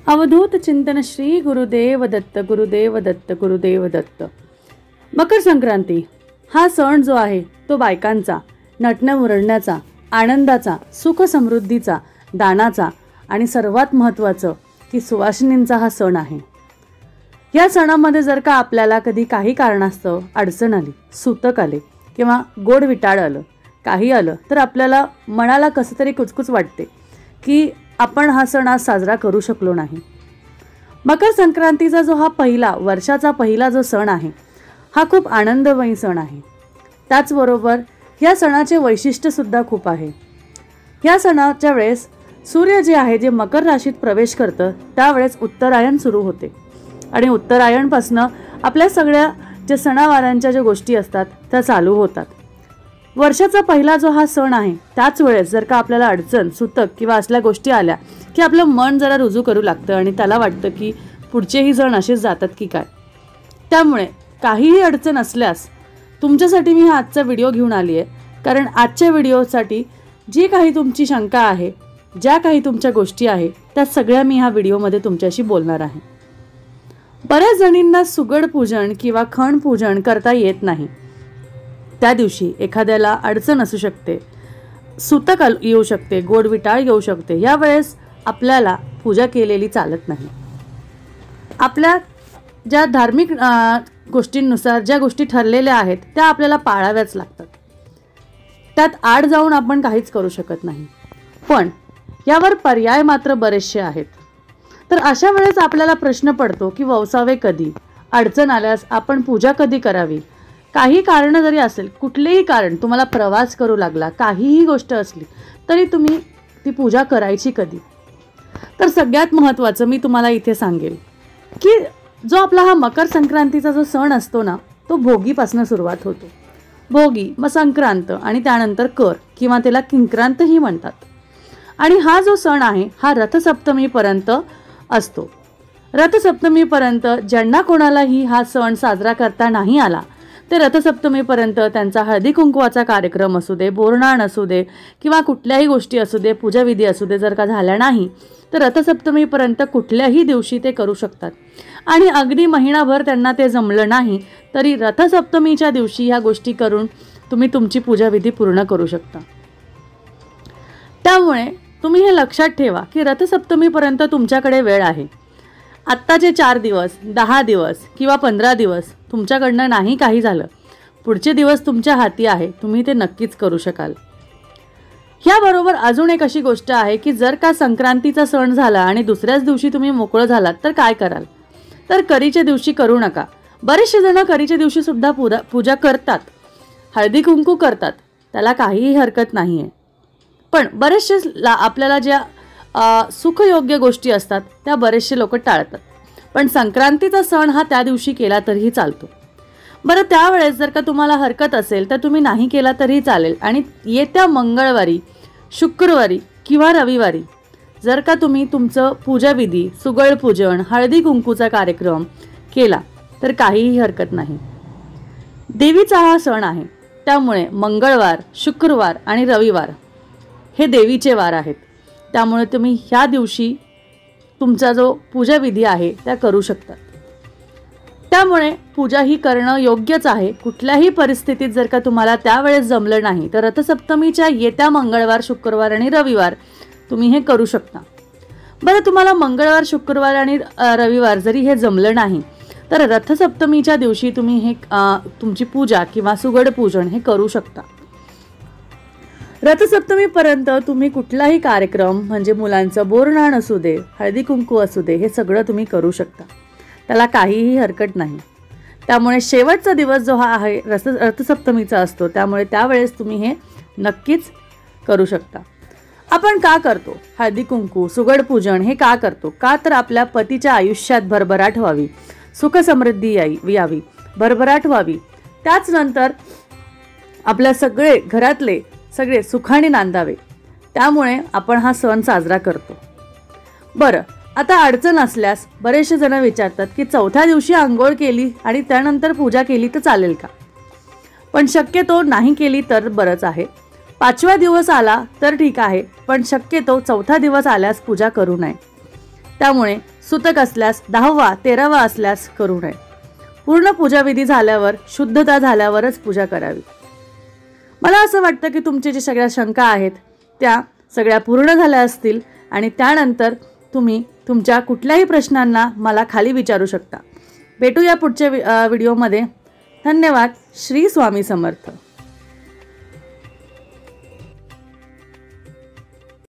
अवधूत चिंतन श्री गुरुदेव दत्त गुरुदेव दत्त गुरुदेव दत्त। मकर संक्रांती हा सण जो आहे तो बायकांचा, नटण्या मुरडण्याचा, आनंदाचा, सुख समृद्धीचा, दानाचा आणि सर्वात महत्त्वाचं की सुवासिनींचा हा सण आहे। या सणामध्ये जर का आपल्याला कधी काही कारणास्तव अडचण आली, सूतक आले किंवा गोड विटाळ आलं, काही आलं तर आपल्याला मनाला कसं तरी कुचकुच वाटते की आपण हा सण आज साजरा करू शकलो नाही। मकर संक्रांतीचा जो हा वर्षाचा पहिला जो सण आहे हा खूप आनंदमयी सण आहे। त्याचबरोबर या सणाचे वैशिष्ट्यसुद्धा खूप आहे। या सणाच्या वेळेस सूर्य जे आहे जे मकर राशीत प्रवेश करतं त्यावेळेस उत्तरायण सुरू होते आणि उत्तरायणपासनं आपल्या सगळ्या ज्या सणावारांच्या ज्या गोष्टी असतात त्या चालू होतात। वर्षाचा पहिला जो हा सण आहे त्याच वेळेस जर का आपल्याला अडचण, सूतक किंवा असल्या गोष्टी आल्या की आपलं मन जरा रुजू करू लागतं आणि त्याला वाटतं की पुढचेही सण असेच जातात की काय। त्यामुळे काहीही अडचण असल्यास तुमच्यासाठी मी हा आजचा व्हिडिओ घेऊन आली आहे, कारण आजच्या व्हिडिओसाठी जी काही तुमची शंका आहे, ज्या काही तुमच्या गोष्टी आहे त्या सगळ्या मी ह्या व्हिडिओमध्ये तुमच्याशी बोलणार आहे। बऱ्याच जणींना सुगड पूजन किंवा खण पूजन करता येत नाही। त्या दिवशी एखाद्याला अडचण असू शकते, सूतक येऊ शकते, गोड विटाळ येऊ शकते। या वेळेस आपल्याला पूजा केलेली चालत नाही। आपल्या ज्या धार्मिक गोष्टींनुसार ज्या गोष्टी ठरलेल्या आहेत त्या आपल्याला पाळाव्याच लागतात, त्यात आड जाऊन आपण काहीच करू शकत नाही। पण यावर पर्याय मात्र बरेचसे आहेत। तर अशा वेळेस आपल्याला प्रश्न पडतो की ववसावे कधी, अडचण आल्यास आपण पूजा कधी करावी। काही कारण जरी असेल, कुठलेही कारण, तुम्हाला प्रवास करू लागला, काहीही गोष्ट असली तरी तुम्ही ती पूजा करायची कधी। तर सगळ्यात महत्त्वाचं मी तुम्हाला इथे सांगेल की जो आपला हा मकर संक्रांतीचा जो सण असतो ना तो भोगीपासून सुरुवात होतो। भोगी, मग संक्रांत आणि त्यानंतर कर किंवा त्याला किंक्रांतही म्हणतात। आणि हा जो सण आहे हा रथसप्तमीपर्यंत असतो। रथसप्तमीपर्यंत ज्यांना कोणालाही हा सण साजरा करता नाही आला ते रथसप्तमीपर्यंत त्यांचा हळदी कुंकवाचा कार्यक्रम असू दे, बोरनाण असू दे किंवा कुठल्याही गोष्टी असू दे, पूजाविधी असू दे, जर का झाल्या नाही तर रथसप्तमीपर्यंत कुठल्याही दिवशी ते करू शकतात। आणि अगदी महिनाभर त्यांना ते जमलं नाही तरी रथसप्तमीच्या दिवशी ह्या गोष्टी करून तुम्ही तुमची पूजाविधी पूर्ण करू शकता। त्यामुळे तुम्ही हे लक्षात ठेवा की रथसप्तमीपर्यंत तुमच्याकडे वेळ आहे। आत्ताचे 4 दिवस, 10 दिवस किंवा 15 दिवस तुमच्याकडनं नाही काही झालं, पुढचे दिवस तुमच्या हाती आहे, तुम्ही ते नक्कीच करू शकाल। ह्याबरोबर अजून एक अशी गोष्ट आहे की जर का संक्रांतीचा सण झाला आणि दुसऱ्याच दिवशी तुम्ही मोकळं झालात तर काय कराल, तर करीच्या दिवशी करू नका। बरेचसे जण करीच्या दिवशी सुद्धा पूजा करतात, हळदी कुंकू करतात, त्याला काहीही हरकत नाही आहे। पण बरेचसे आपल्याला ज्या सुखयोग्य गोष्टी असतात त्या बरेचसे लोक टाळतात। पण संक्रांतीचा सण हा त्या दिवशी केला तरीही चालतो। बरं, त्यावेळेस जर का तुम्हाला हरकत असेल तर तुम्ही नाही केला तरीही चालेल। आणि येत्या मंगळवारी, शुक्रवारी किंवा रविवारी जर का तुम्ही तुमचं पूजाविधी, सुगड पूजन, हळदी कुंकूचा कार्यक्रम केला तर काहीही हरकत नाही। देवीचा हा सण आहे, त्यामुळे मंगळवार, शुक्रवार आणि रविवार हे देवीचे वार आहेत। त्यामुळे तुम्ही ह्या दिवशी तुमचा जो पूजाविधी आहे त्या करू शकता। त्यामुळे पूजा ही करणं योग्यच आहे। कुठल्याही परिस्थितीत जर का तुम्हाला त्यावेळेस जमलं नाही तर रथसप्तमीच्या येत्या मंगळवार, शुक्रवार आणि रविवार तुम्ही हे करू शकता। बरं, तुम्हाला मंगळवार, शुक्रवार आणि रविवार जरी हे जमलं नाही तर रथसप्तमीच्या दिवशी तुम्ही हे तुमची पूजा किंवा सुगड पूजन हे करू शकता। रथसप्तमीपर्यंत तुम्ही कुठलाही कार्यक्रम म्हणजे मुलांचं बोरनाण असू दे, हळदी कुंकू असू दे, हे सगळं तुम्ही करू शकता, त्याला काहीही हरकत नाही। त्यामुळे शेवटचा दिवस जो हा आहे रथसप्तमीचा असतो, त्यामुळे त्यावेळेस तुम्ही हे नक्कीच करू शकता। आपण का करतो हळदी कुंकू, सुगड पूजन हे का करतो? का तर आपल्या पतीच्या आयुष्यात भरभराट व्हावी, सुख समृद्धी यावी, भरभराट व्हावी, त्याच नंतर आपल्या घरातले सगळे सुखाने नांदावे, त्यामुळे आपण हा सण साजरा करतो। बरं, आता अडचण असल्यास बरेचसे जण विचारतात की चौथ्या दिवशी आंघोळ केली आणि त्यानंतर पूजा केली तर चालेल का? पण शक्यतो नाही केली तर बरंच आहे. 5वा दिवस आला तर ठीक आहे, पण शक्यतो चौथा दिवस आल्यास पूजा करू नये. त्यामुळे सुतक असल्यास 10वा 13वा असल्यास करू नये. पूर्ण पूजाविधी झाल्यावर, शुद्धता झाल्यावरच पूजा करावी. मला असं वाटतं की तुमच्या जे सगळ्या शंका आहेत त्या सगळ्या पूर्ण झाल्या असतील आणि त्यानंतर तुम्ही तुमच्या कुठल्याही प्रश्नांना मला खाली विचारू शकता. भेटूया पुढच्या व्हिडिओमध्ये. धन्यवाद. श्री स्वामी समर्थ.